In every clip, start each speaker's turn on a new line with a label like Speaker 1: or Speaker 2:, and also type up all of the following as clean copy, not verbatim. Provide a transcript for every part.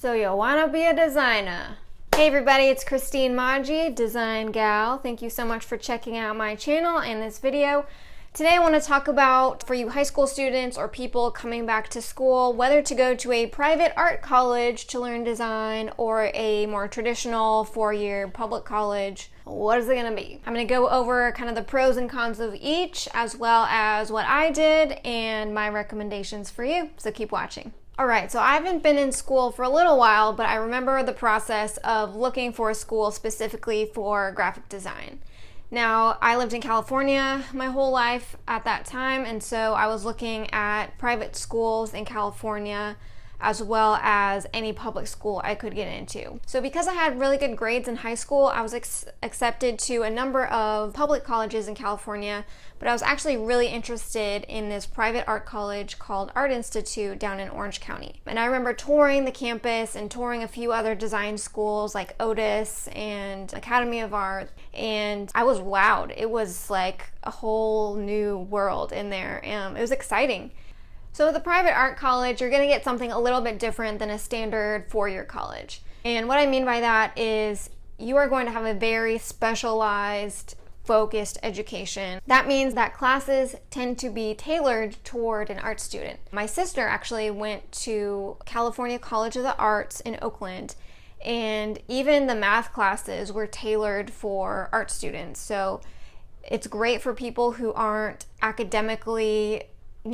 Speaker 1: So you wanna be a designer? Hey everybody, it's Christine Maggi, Design Gal. Thank you so much for checking out my channel and this video. Today I want to talk about, for you high school students or people coming back to school, whether to go to a private art college to learn design or a more traditional four-year public college. What is it going to be? I'm going to go over kind of the pros and cons of each, as well as what I did and my recommendations for you, so keep watching. Alright, so I haven't been in school for a little while, but I remember the process of looking for a school specifically for graphic design. Now, I lived in California my whole life at that time, and so I was looking at private schools in California as well as any public school I could get into. So because I had really good grades in high school, I was accepted to a number of public colleges in California, but I was actually really interested in this private art college called Art Institute down in Orange County. And I remember touring the campus and touring a few other design schools like Otis and Academy of Art, and I was wowed. It was like a whole new world in there. It was exciting. So with a private art college, you're going to get something a little bit different than a standard four-year college. And what I mean by that is you are going to have a very specialized, focused education. That means that classes tend to be tailored toward an art student. My sister actually went to California College of the Arts in Oakland, and even the math classes were tailored for art students. So it's great for people who aren't academically A+,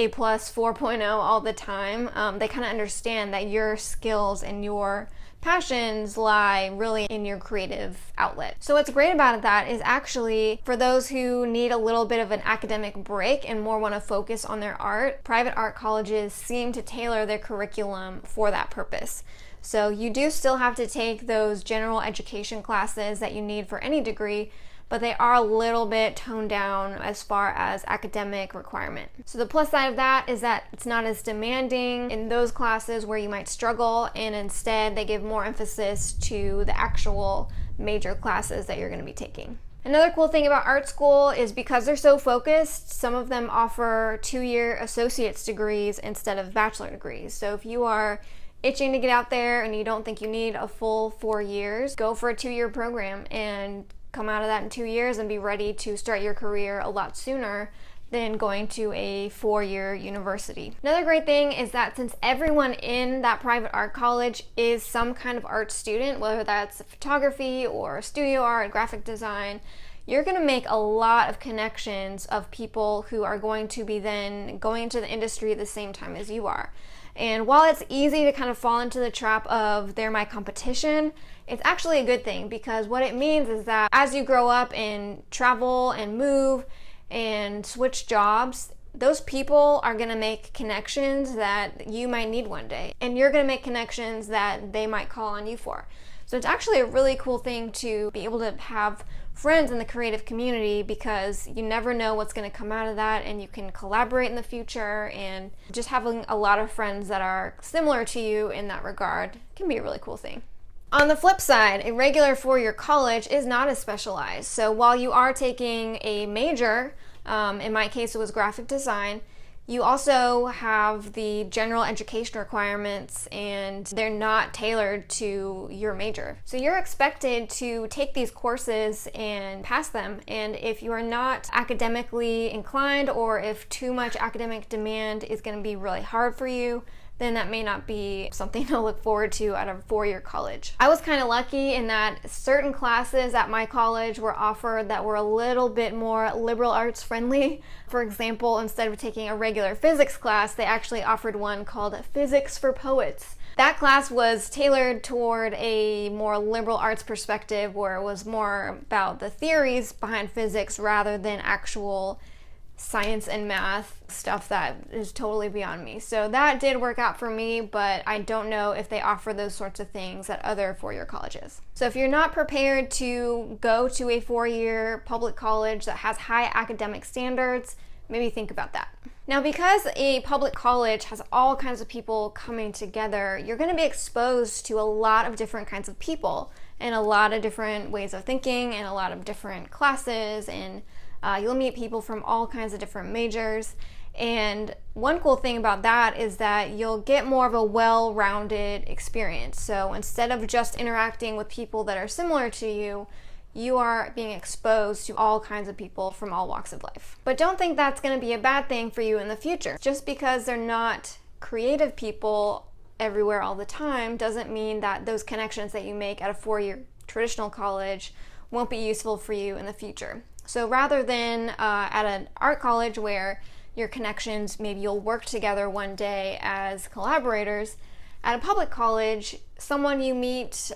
Speaker 1: 4.0 all the time. They kind of understand that your skills and your passions lie really in your creative outlet. So what's great about that is actually for those who need a little bit of an academic break and more want to focus on their art, private art colleges seem to tailor their curriculum for that purpose. So you do still have to take those general education classes that you need for any degree, but they are a little bit toned down as far as academic requirement. So the plus side of that is that it's not as demanding in those classes where you might struggle, and instead they give more emphasis to the actual major classes that you're going to be taking. Another cool thing about art school is because they're so focused, some of them offer two-year associate's degrees instead of bachelor degrees. So if you are itching to get out there and you don't think you need a full 4 years, go for a two-year program and come out of that in 2 years and be ready to start your career a lot sooner than going to a four-year university. Another great thing is that since everyone in that private art college is some kind of art student, whether that's photography or studio art, graphic design, you're going to make a lot of connections of people who are going to be then going into the industry at the same time as you are. And while it's easy to kind of fall into the trap of they're my competition, it's actually a good thing, because what it means is that as you grow up and travel and move and switch jobs, those people are going to make connections that you might need one day, and you're going to make connections that they might call on you for. So it's actually a really cool thing to be able to have friends in the creative community, because you never know what's going to come out of that, and you can collaborate in the future, and just having a lot of friends that are similar to you in that regard can be a really cool thing. On the flip side, a regular four-year college is not as specialized. So while you are taking a major, in my case it was graphic design, you also have the general education requirements, and they're not tailored to your major. So you're expected to take these courses and pass them, and if you are not academically inclined, or if too much academic demand is going to be really hard for you, then that may not be something to look forward to at a four-year college. I was kind of lucky in that certain classes at my college were offered that were a little bit more liberal arts friendly. For example, instead of taking a regular physics class, they actually offered one called Physics for Poets. That class was tailored toward a more liberal arts perspective, where it was more about the theories behind physics rather than actual science and math stuff that is totally beyond me. So that did work out for me, but I don't know if they offer those sorts of things at other four-year colleges. So if you're not prepared to go to a four-year public college that has high academic standards, maybe think about that. Now, because a public college has all kinds of people coming together, you're going to be exposed to a lot of different kinds of people and a lot of different ways of thinking and a lot of different classes, and you'll meet people from all kinds of different majors, And one cool thing about that is that you'll get more of a well-rounded experience. So instead of just interacting with people that are similar to you, you are being exposed to all kinds of people from all walks of life. But don't think that's going to be a bad thing for you in the future. Just because they're not creative people everywhere all the time doesn't mean that those connections that you make at a four-year traditional college won't be useful for you in the future. So rather than at an art college where your connections, maybe you'll work together one day as collaborators, at a public college, someone you meet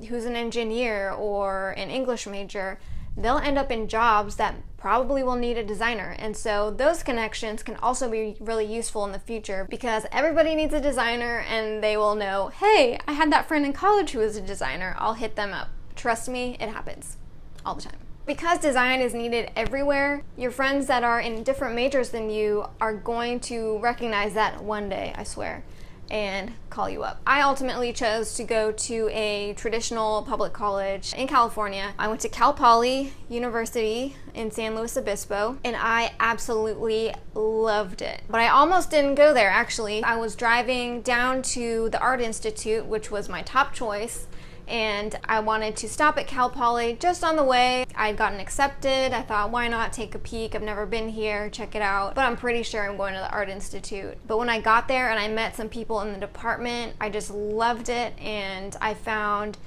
Speaker 1: who's an engineer or an English major, they'll end up in jobs that probably will need a designer. And so those connections can also be really useful in the future because everybody needs a designer and they will know, hey, I had that friend in college who was a designer, I'll hit them up. Trust me, it happens all the time. Because design is needed everywhere, your friends that are in different majors than you are going to recognize that one day, I swear, and call you up. I ultimately chose to go to a traditional public college in California. I went to Cal Poly University in San Luis Obispo, and I absolutely loved it. But I almost didn't go there, actually. I was driving down to the Art Institute, which was my top choice, and I wanted to stop at Cal Poly just on the way. I'd gotten accepted. I thought, why not take a peek? I've never been here, check it out. But I'm pretty sure I'm going to the Art Institute. But when I got there and I met some people in the department, I just loved it, and I found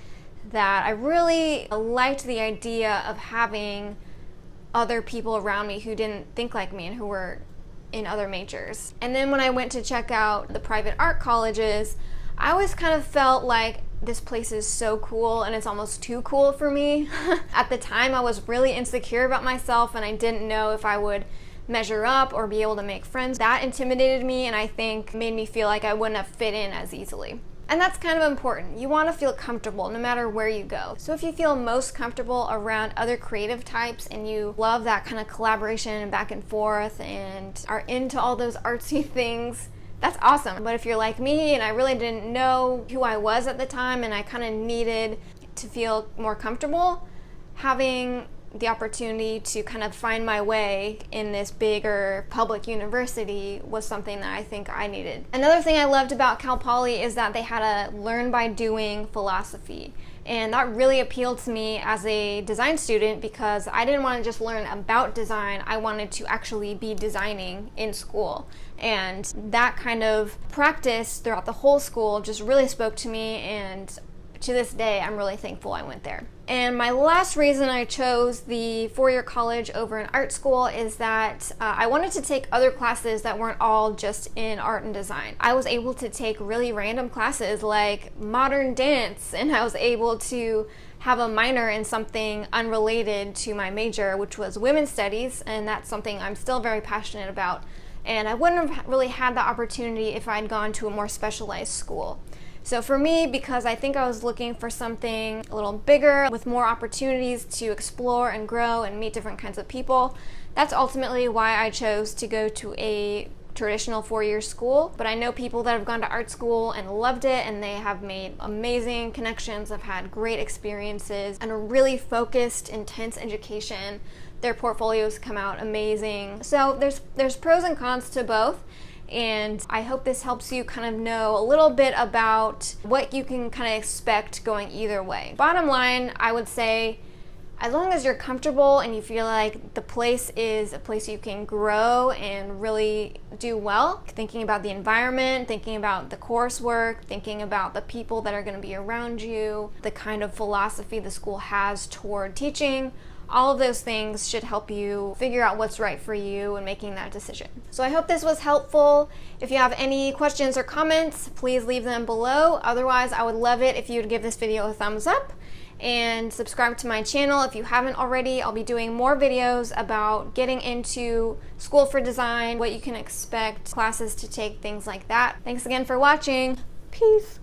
Speaker 1: that I really liked the idea of having other people around me who didn't think like me and who were in other majors. And then when I went to check out the private art colleges, I always kind of felt like this place is so cool and it's almost too cool for me. At the time, I was really insecure about myself and I didn't know if I would measure up or be able to make friends. That intimidated me and I think made me feel like I wouldn't have fit in as easily. And that's kind of important. You want to feel comfortable no matter where you go. So if you feel most comfortable around other creative types and you love that kind of collaboration and back and forth and are into all those artsy things, that's awesome. But if you're like me and I really didn't know who I was at the time and I kind of needed to feel more comfortable, having the opportunity to kind of find my way in this bigger public university was something that I think I needed. Another thing I loved about Cal Poly is that they had a learn by doing philosophy. And that really appealed to me as a design student because I didn't want to just learn about design, I wanted to actually be designing in school. And that kind of practice throughout the whole school just really spoke to me, and to this day I'm really thankful I went there. And my last reason I chose the four-year college over an art school is that I wanted to take other classes that weren't all just in art and design. I was able to take really random classes like modern dance, and I was able to have a minor in something unrelated to my major, which was women's studies, and that's something I'm still very passionate about. And I wouldn't have really had the opportunity if I'd gone to a more specialized school. So for me, because I think I was looking for something a little bigger with more opportunities to explore and grow and meet different kinds of people, that's ultimately why I chose to go to a traditional four-year school. But I know people that have gone to art school and loved it, and they have made amazing connections, have had great experiences, and a really focused, intense education. Their portfolios come out amazing. So there's pros and cons to both. And I hope this helps you kind of know a little bit about what you can kind of expect going either way. Bottom line, I would say, as long as you're comfortable and you feel like the place is a place you can grow and really do well, thinking about the environment, thinking about the coursework, thinking about the people that are going to be around you, the kind of philosophy the school has toward teaching, all of those things should help you figure out what's right for you in making that decision. So I hope this was helpful. If you have any questions or comments, please leave them below. Otherwise, I would love it if you would give this video a thumbs up and subscribe to my channel if you haven't already. I'll be doing more videos about getting into school for design, what you can expect, classes to take, things like that. Thanks again for watching. Peace.